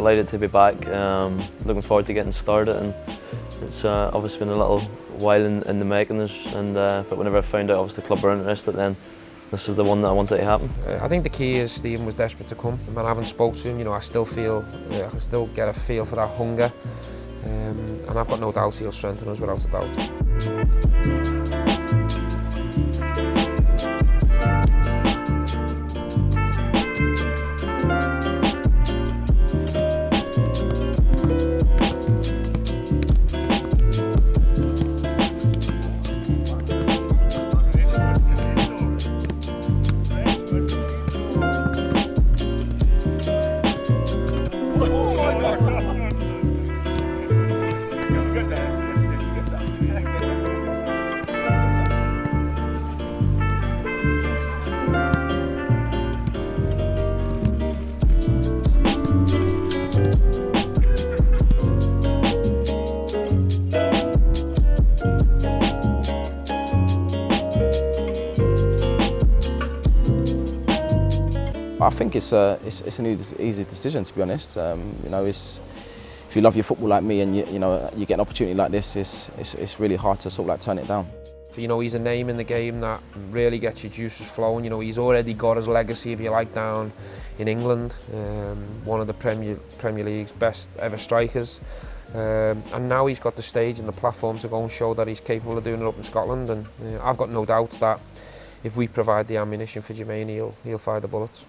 delighted to be back. Looking forward to getting started, and it's obviously been a little while in the making, but whenever I found out obviously the club were interested, then this is the one that I wanted to happen. I think the key is Stephen was desperate to come. And I haven't spoken to him, you know, I still feel, I can still get a feel for that hunger, and I've got no doubt he'll strengthen us without a doubt. I think it's an easy decision, to be honest. You know, if you love your football like me and you get an opportunity like this, it's really hard to sort of like turn it down. You know, he's a name in the game that really gets your juices flowing. You know, he's already got his legacy, if you like, down in England. One of the Premier League's best ever strikers. And now he's got the stage and the platform to go and show that he's capable of doing it up in Scotland. And I've got no doubt that if we provide the ammunition for Jermain, he'll fire the bullets.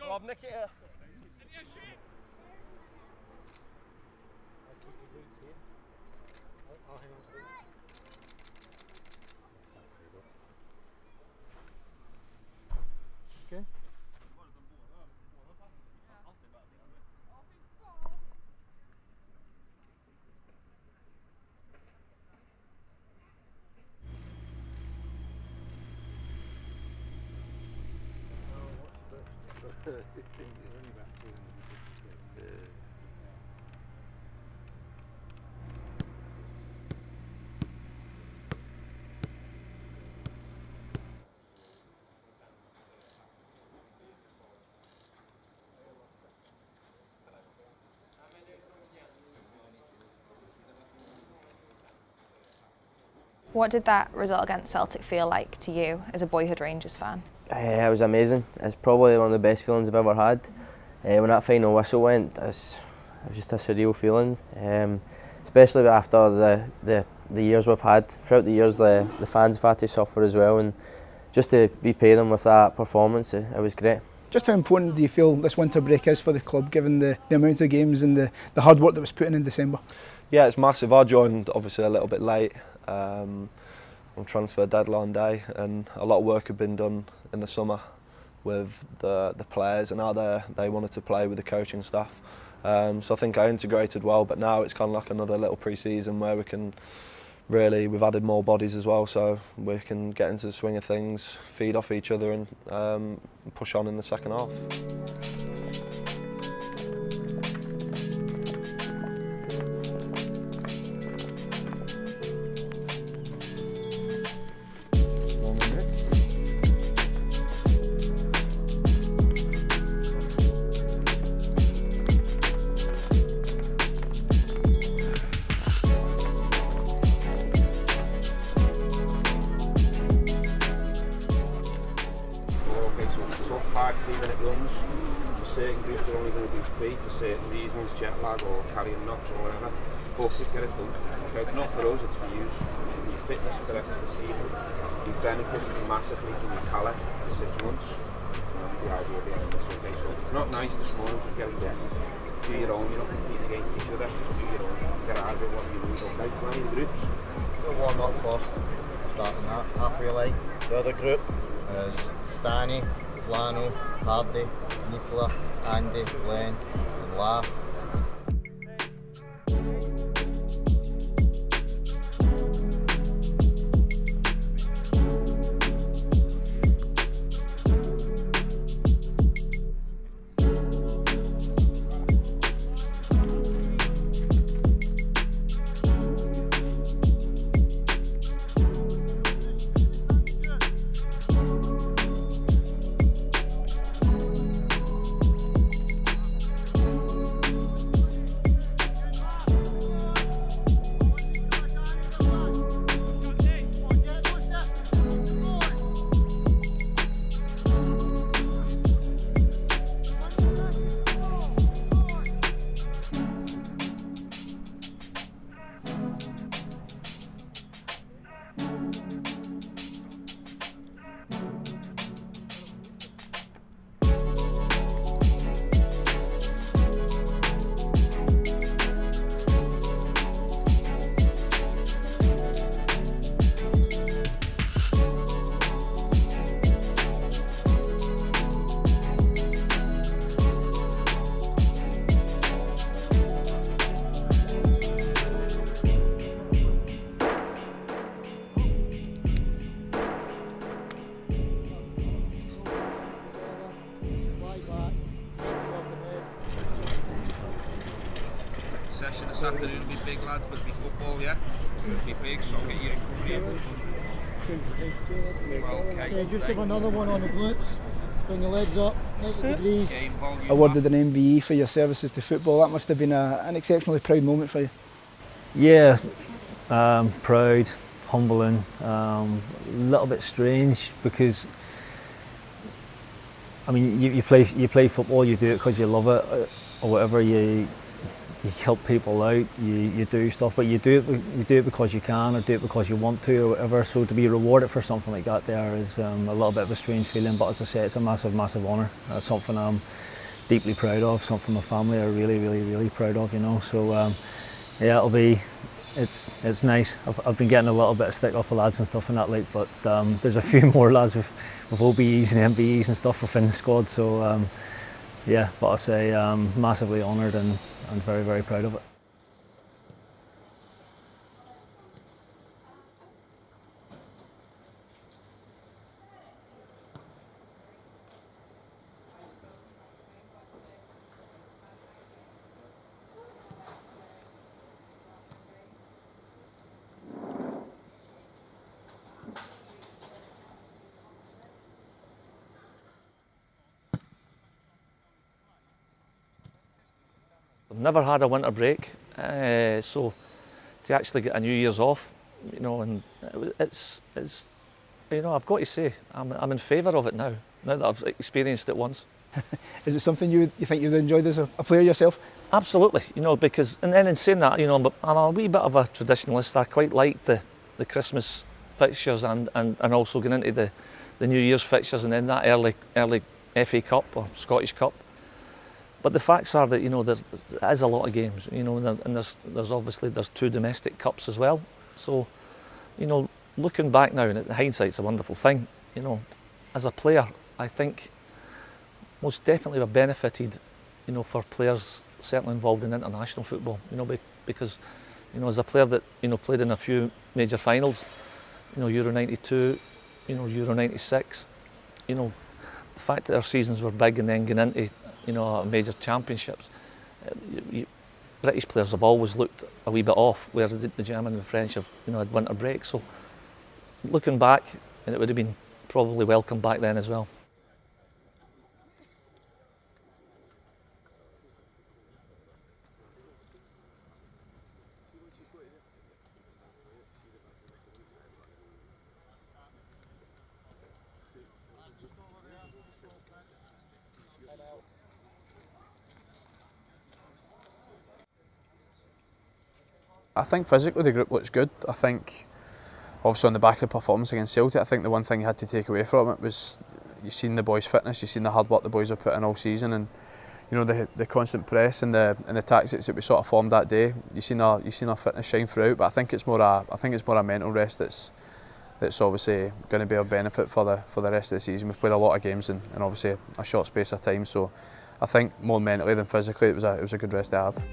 Rob, nick it here. I'll hang on to it. Okay. What did that result against Celtic feel like to you as a boyhood Rangers fan? It was amazing. It's probably one of the best feelings I've ever had. When that final whistle went, it was just a surreal feeling. Especially after the years we've had. Throughout the years, the fans have had to suffer as well, and just to repay them with that performance, it was great. Just how important do you feel this winter break is for the club, given the amount of games and the hard work that was put in December? Yeah, it's massive. I joined obviously a little bit late on transfer deadline day, and a lot of work had been done in the summer with the players and how they wanted to play with the coaching staff. So I think I integrated well, but now it's kind of like another little pre-season where we've added more bodies as well, so we can get into the swing of things, feed off each other and push on in the second half. Certain groups are only going to do 3 for certain reasons, jet lag or carrying knocks or whatever. But just get it done. So it's not for us, it's for you. Your fitness for the rest of the season. You benefit massively from your palate for 6 months. And that's the idea behind this. Okay, so it's not nice this morning, just get it done. Do your own, you're not competing against each other, just do your own. Get out of it, what you lose, okay? Playing in groups. We'll warm up first, starting that halfway line. The other group is Danny, Flano, Halliday, Nicola, Andy, Glenn and La. Session this afternoon will be big, lads, but it'll be football, yeah? It'll be big, so get your recovery in. 12k. Yeah, just have another one on the glutes. Bring your legs up, 90 degrees. Game volume. Awarded an MBE for your services to football. That must have been an exceptionally proud moment for you. Yeah, proud, humbling, a little bit strange because I mean you play football, you do it because you love it or whatever. You help people out, you do stuff, but you do it because you can or do it because you want to or whatever. So to be rewarded for something like that there is a little bit of a strange feeling. But as I say, it's a massive, massive honour. It's something I'm deeply proud of. Something my family are really, really, really proud of. You know. So yeah, it's nice. I've been getting a little bit of stick off the lads and stuff in that league, but there's a few more lads with OBEs and MBEs and stuff within the squad. So yeah, but I say massively honoured and very, very proud of it. I've never had a winter break, so to actually get a New Year's off, you know, and it's you know, I've got to say, I'm in favour of it now that I've experienced it once. Is it something you think you've enjoyed as a player yourself? Absolutely, you know, because, and then in saying that, you know, I'm a wee bit of a traditionalist. I quite like the Christmas fixtures and also getting into the New Year's fixtures and then that early FA Cup or Scottish Cup. But the facts are that, you know, there is a lot of games, you know, and there's obviously 2 domestic cups as well. So, you know, looking back now, and hindsight's a wonderful thing, you know, as a player, I think most definitely we've benefited, you know, for players certainly involved in international football, you know, because, you know, as a player that, you know, played in a few major finals, you know, Euro 92, you know, Euro 96, you know, the fact that our seasons were big and then going into, you know, major championships, British players have always looked a wee bit off, where the German and the French have, you know, had winter break. So looking back, and it would have been probably welcome back then as well. I think physically the group looks good. I think obviously on the back of the performance against Celtic, I think the one thing you had to take away from it was you've seen the boys' fitness, you've seen the hard work the boys have put in all season, and you know the constant press and the tactics that we sort of formed that day. You've seen our fitness shine throughout, but I think it's more a mental rest that's obviously going to be of benefit for the rest of the season. We've played a lot of games in obviously a short space of time, so I think more mentally than physically it was a good rest to have.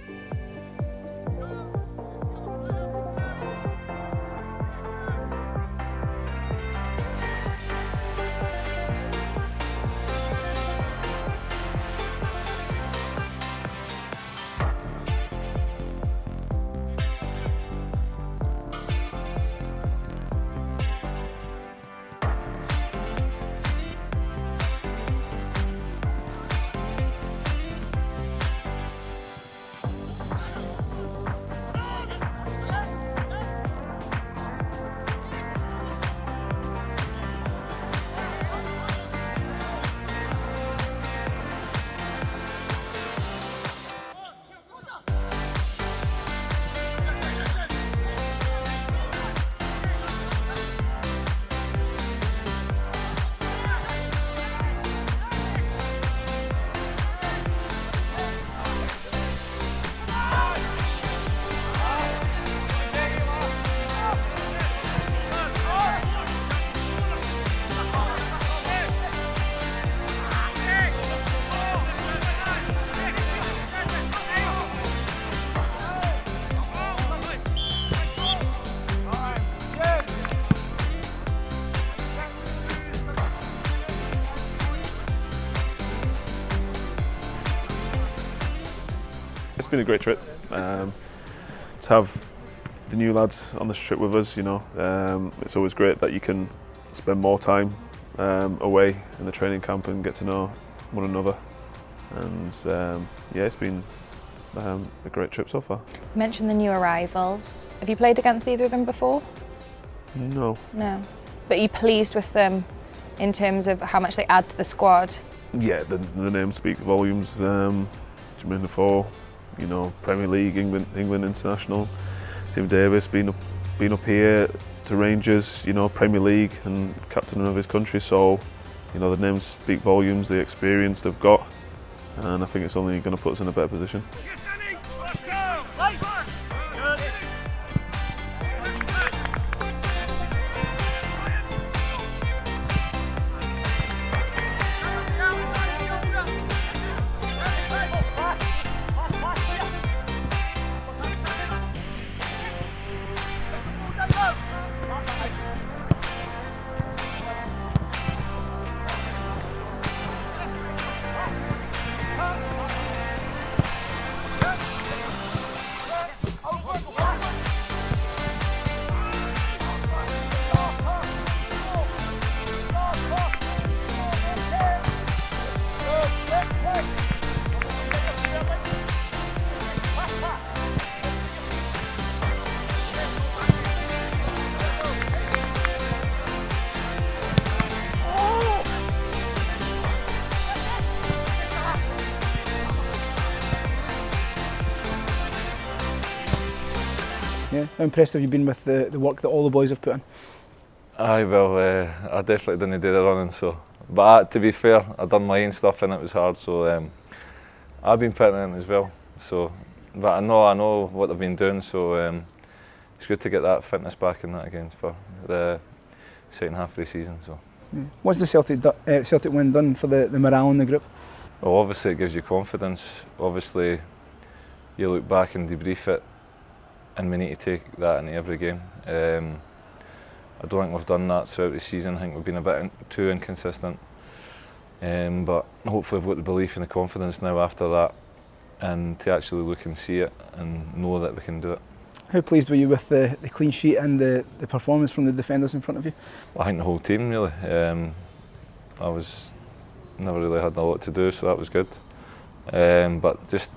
It's been a great trip. To have the new lads on this trip with us, you know, it's always great that you can spend more time away in the training camp and get to know one another. And yeah, it's been a great trip so far. You mentioned the new arrivals. Have you played against either of them before? No. No. But are you pleased with them in terms of how much they add to the squad? Yeah, the names speak volumes. Jermain Defoe, you know, Premier League, England international. Steve Davis been up here to Rangers, you know, Premier League and captain of his country. So, you know, the names speak volumes, the experience they've got, and I think it's only going to put us in a better position. Yeah, how impressed have you been with the work that all the boys have put in? Aye, well, I definitely didn't do the running, so But to be fair, I've done my own stuff and it was hard, so I've been putting it in as well. So, but I know what they've been doing, so it's good to get that fitness back in that again for the second half of the season. So, what's the Celtic win done for the morale in the group? well, obviously it gives you confidence. Obviously, you look back and debrief it, and we need to take that into every game. I don't think we've done that throughout the season. I think we've been a bit too inconsistent. But hopefully we've got the belief and the confidence now after that, and to actually look and see it and know that we can do it. How pleased were you with the clean sheet and the performance from the defenders in front of you? Well, I think the whole team really. I never really had a lot to do, so that was good. But just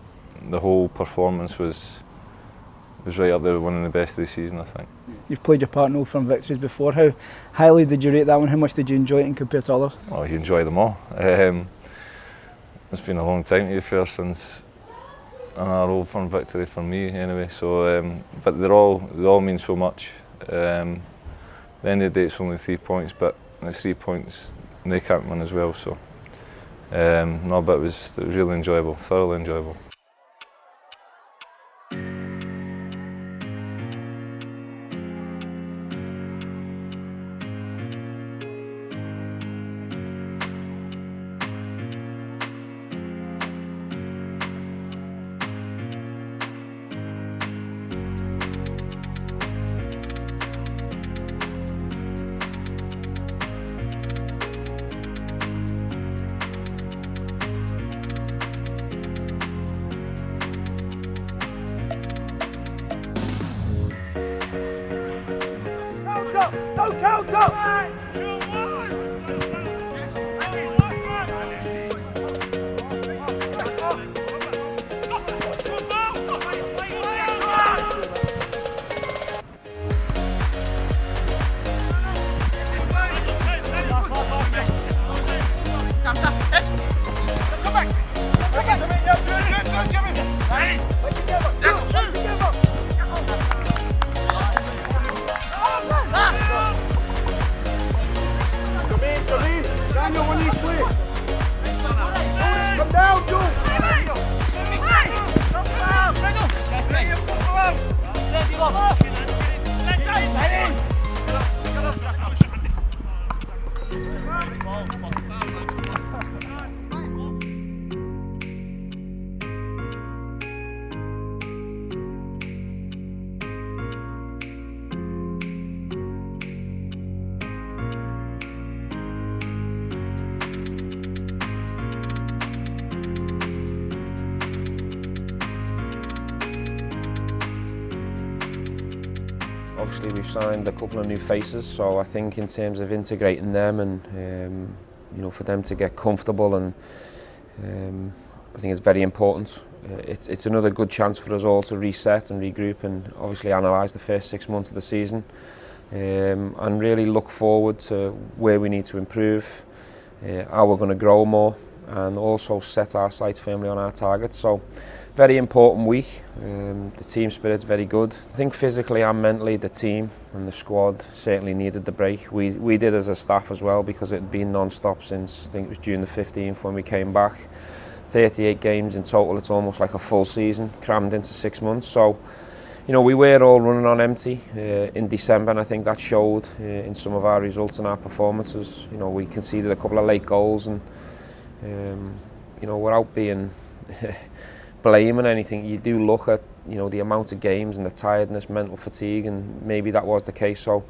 the whole performance was right up there with one of the best of the season, I think. You've played your part in Old Firm victories before. How highly did you rate that one? How much did you enjoy it and compared to others? Well, you enjoy them all. It's been a long time, to be fair, since an Old Firm victory for me, anyway. So, but they all mean so much. At the end of the day, it's only 3 points, but it's 3 points and they can't win as well. So, no, but it was really enjoyable, thoroughly enjoyable. Obviously we've signed a couple of new faces, so I think in terms of integrating them and for them to get comfortable, and I think it's very important. It's another good chance for us all to reset and regroup and obviously analyse the first 6 months of the season and really look forward to where we need to improve, how we're going to grow more, and also set our sights firmly on our targets. So, very important week. The team spirit's very good. I think physically and mentally the team and the squad certainly needed the break. We did as a staff as well, because it had been non-stop since, I think it was June the 15th when we came back. 38 games in total, it's almost like a full season crammed into 6 months. So, we were all running on empty in December, and I think that showed in some of our results and our performances. We conceded a couple of late goals, and without being blaming anything, you do look at the amount of games and the tiredness, mental fatigue, and maybe that was the case. So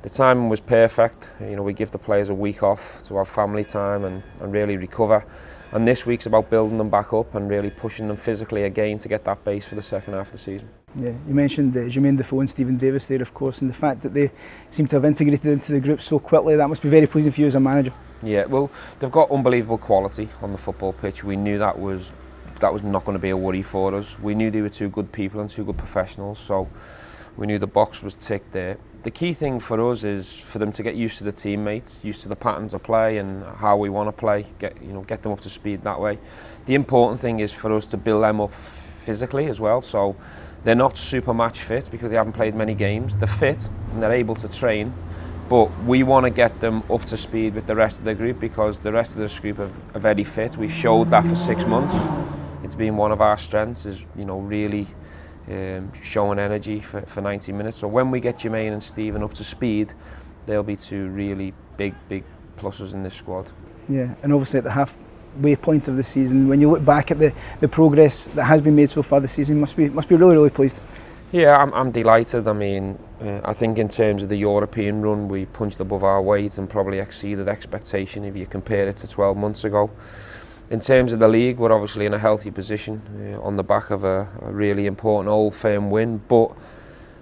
the timing was perfect. We give the players a week off to have family time and really recover. And this week's about building them back up and really pushing them physically again to get that base for the second half of the season. Yeah, you mentioned Jermain Defoe and Stephen Davis there, of course, and the fact that they seem to have integrated into the group so quickly, that must be very pleasing for you as a manager. Yeah, well, they've got unbelievable quality on the football pitch. We knew that was not going to be a worry for us. We knew they were two good people and two good professionals, so we knew the box was ticked there. The key thing for us is for them to get used to the teammates, used to the patterns of play and how we want to play, get them up to speed that way. The important thing is for us to build them up physically as well, so they're not super match fit because they haven't played many games. They're fit and they're able to train, but we want to get them up to speed with the rest of the group, because the rest of this group are very fit. We've showed that for 6 months. It's been one of our strengths, is really showing energy for 90 minutes. So when we get Jermain and Stephen up to speed, they'll be two really big pluses in this squad. Yeah, and obviously at the halfway point of the season, when you look back at the progress that has been made so far this season, must be really pleased. Yeah, I'm delighted. I mean, I think in terms of the European run, we punched above our weight and probably exceeded expectation if you compare it to 12 months ago. In terms of the league, we're obviously in a healthy position on the back of a really important Old Firm win, but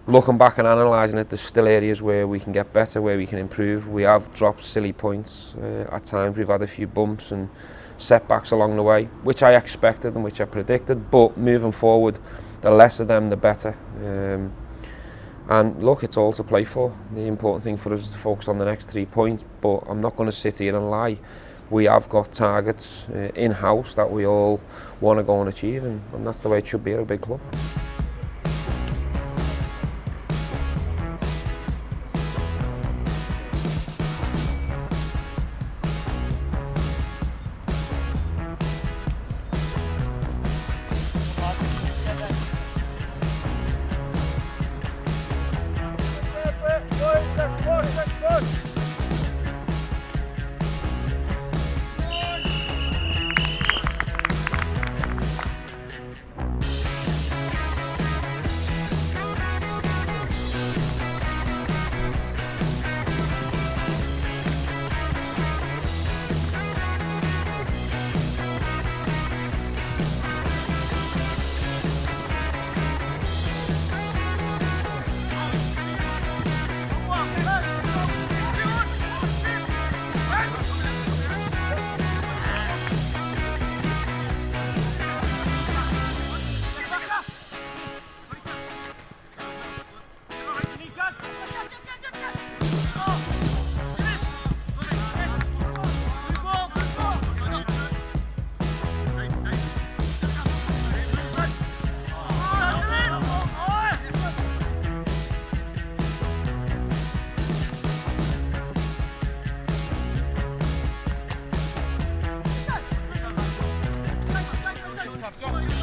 looking back and analysing it, there's still areas where we can get better, where we can improve. We have dropped silly points at times. We've had a few bumps and setbacks along the way, which I expected and which I predicted, but moving forward, the less of them, the better. And look, it's all to play for. The important thing for us is to focus on the next 3 points, but I'm not going to sit here and lie. We have got targets in-house that we all want to go and achieve, and that's the way it should be at a big club. Go.